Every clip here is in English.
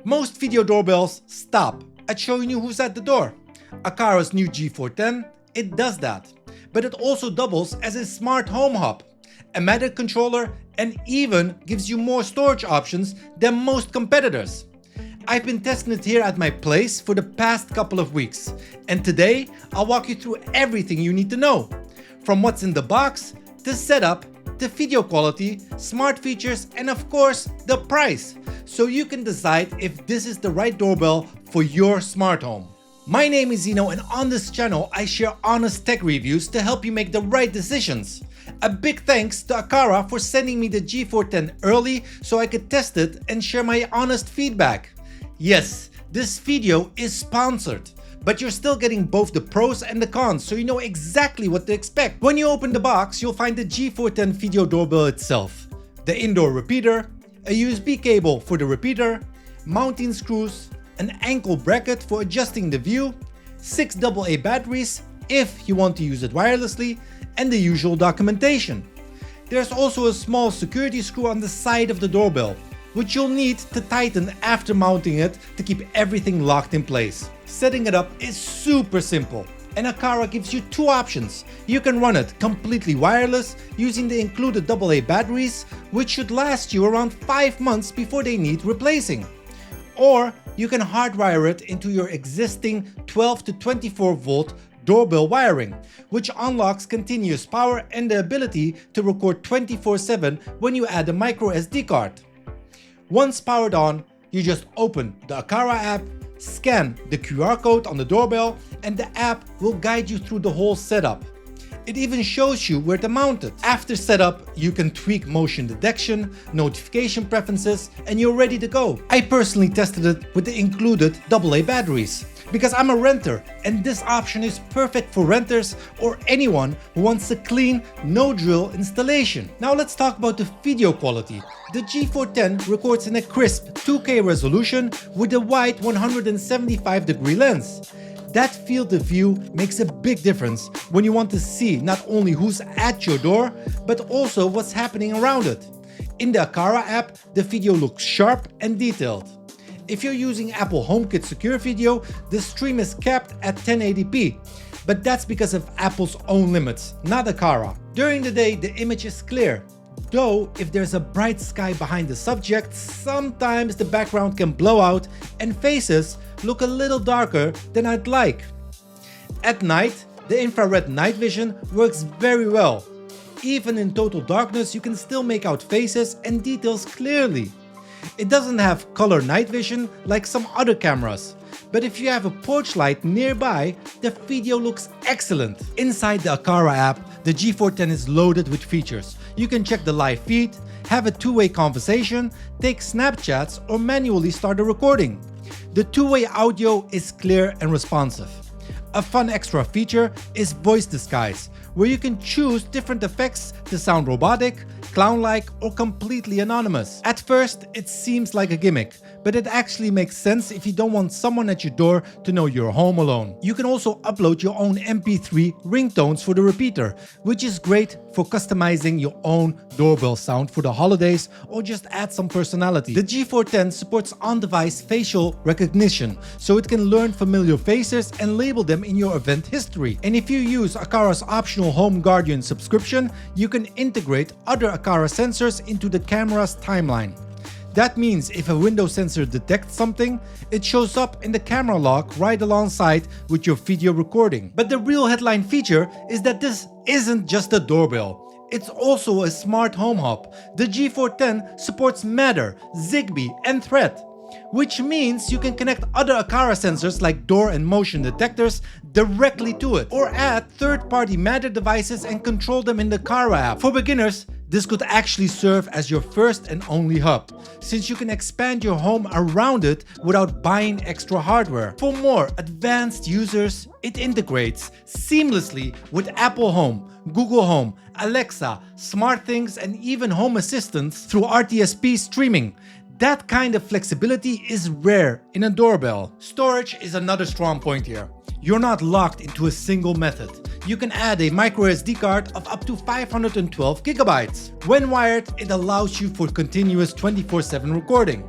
Most video doorbells stop at showing you who's at the door. Aqara's new G410, it does that. But it also doubles as a smart home hub, a Matter controller, and even gives you more storage options than most competitors. I've been testing it here at my place for the past couple of weeks, and today I'll walk you through everything you need to know. From what's in the box, the setup, the video quality, smart features, and of course the price, so you can decide if this is the right doorbell for your smart home. My name is Zino, and on this channel I share honest tech reviews to help you make the right decisions. A big thanks to Aqara for sending me the G410 early so I could test it and share my honest feedback. Yes, this video is sponsored, but you're still getting both the pros and the cons, so you know exactly what to expect. When you open the box, you'll find the G410 video doorbell itself, the indoor repeater, a USB cable for the repeater, mounting screws, an ankle bracket for adjusting the view, 6 AA batteries if you want to use it wirelessly, and the usual documentation. There's also a small security screw on the side of the doorbell, which you'll need to tighten after mounting it to keep everything locked in place. Setting it up is super simple, and Aqara gives you two options. You can run it completely wireless using the included AA batteries, which should last you around 5 months before they need replacing. Or you can hardwire it into your existing 12 to 24 volt doorbell wiring, which unlocks continuous power and the ability to record 24/7 when you add a microSD card. Once powered on, you just open the Aqara app, scan the QR code on the doorbell, and the app will guide you through the whole setup. It even shows you where to mount it. After setup, you can tweak motion detection, notification preferences, and you're ready to go. I personally tested it with the included AA batteries, because I'm a renter and this option is perfect for renters or anyone who wants a clean, no-drill installation. Now let's talk about the video quality. The G410 records in a crisp 2K resolution with a wide 175-degree lens. That field of view makes a big difference when you want to see not only who's at your door, but also what's happening around it. In the Aqara app, the video looks sharp and detailed. If you're using Apple HomeKit Secure video, the stream is capped at 1080p, but that's because of Apple's own limits, not Aqara. During the day, the image is clear, though if there's a bright sky behind the subject, sometimes the background can blow out and faces look a little darker than I'd like. At night, the infrared night vision works very well. Even in total darkness, you can still make out faces and details clearly. It doesn't have color night vision like some other cameras, but if you have a porch light nearby, the video looks excellent. Inside the Aqara app, the G410 is loaded with features. You can check the live feed, have a two-way conversation, take Snapchats, or manually start a recording. The two-way audio is clear and responsive. A fun extra feature is voice disguise, where you can choose different effects to sound robotic, clown-like, or completely anonymous. At first, it seems like a gimmick, but it actually makes sense if you don't want someone at your door to know you're home alone. You can also upload your own MP3 ringtones for the repeater, which is great for customizing your own doorbell sound for the holidays or just add some personality. The G410 supports on-device facial recognition, so it can learn familiar faces and label them in your event history. And if you use Aqara's optional Home Guardian subscription, you can integrate other Aqara sensors into the camera's timeline. That means if a window sensor detects something, it shows up in the camera log right alongside with your video recording. But the real headline feature is that this isn't just a doorbell. It's also a smart home hub. The G410 supports Matter, Zigbee, and Thread, which means you can connect other Aqara sensors like door and motion detectors directly to it, or add third-party Matter devices and control them in the Aqara app. For beginners, this could actually serve as your first and only hub, since you can expand your home around it without buying extra hardware. For more advanced users, it integrates seamlessly with Apple Home, Google Home, Alexa, SmartThings, and even Home Assistants through RTSP streaming. That kind of flexibility is rare in a doorbell. Storage is another strong point here. You're not locked into a single method. You can add a microSD card of up to 512 gigabytes. When wired, it allows you for continuous 24/7 recording.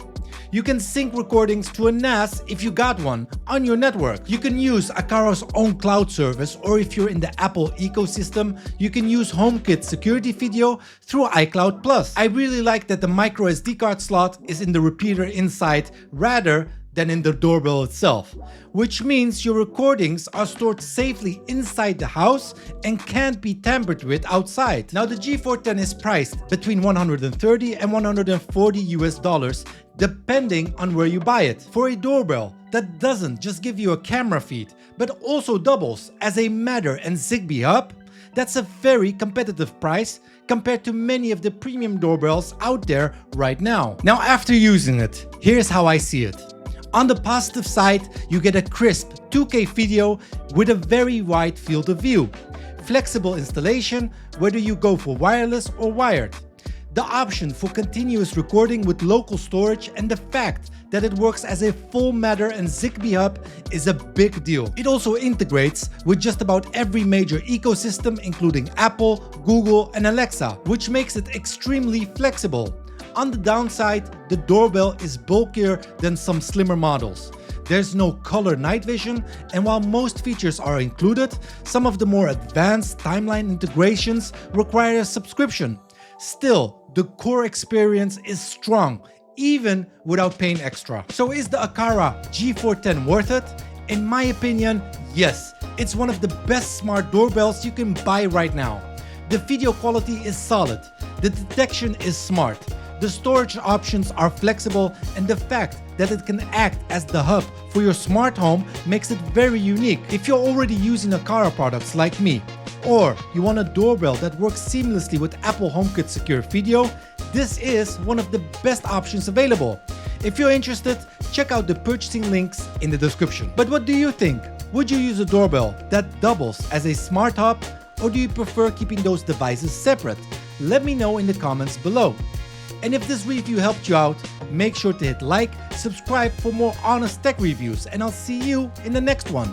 You can sync recordings to a NAS if you got one on your network. You can use Aqara's own cloud service, or if you're in the Apple ecosystem, you can use HomeKit Security Video through iCloud Plus. I really like that the microSD card slot is in the repeater inside rather than in the doorbell itself, which means your recordings are stored safely inside the house and can't be tampered with outside. Now the G410 is priced between $130 and $140 depending on where you buy it. For a doorbell that doesn't just give you a camera feed but also doubles as a Matter and Zigbee hub, that's a very competitive price compared to many of the premium doorbells out there right now. Now after using it, here's how I see it. On the positive side, you get a crisp 2K video with a very wide field of view. Flexible installation, whether you go for wireless or wired. The option for continuous recording with local storage, and the fact that it works as a full Matter and Zigbee hub is a big deal. It also integrates with just about every major ecosystem including Apple, Google and Alexa, which makes it extremely flexible. On the downside, the doorbell is bulkier than some slimmer models. There's no color night vision, and while most features are included, some of the more advanced timeline integrations require a subscription. Still, the core experience is strong, even without paying extra. So is the Aqara G410 worth it? In my opinion, yes. It's one of the best smart doorbells you can buy right now. The video quality is solid, the detection is smart, the storage options are flexible, and the fact that it can act as the hub for your smart home makes it very unique. If you're already using Aqara products like me, or you want a doorbell that works seamlessly with Apple HomeKit Secure Video, this is one of the best options available. If you're interested, check out the purchasing links in the description. But what do you think? Would you use a doorbell that doubles as a smart hub, or do you prefer keeping those devices separate? Let me know in the comments below. And if this review helped you out, make sure to hit like, subscribe for more honest tech reviews, and I'll see you in the next one.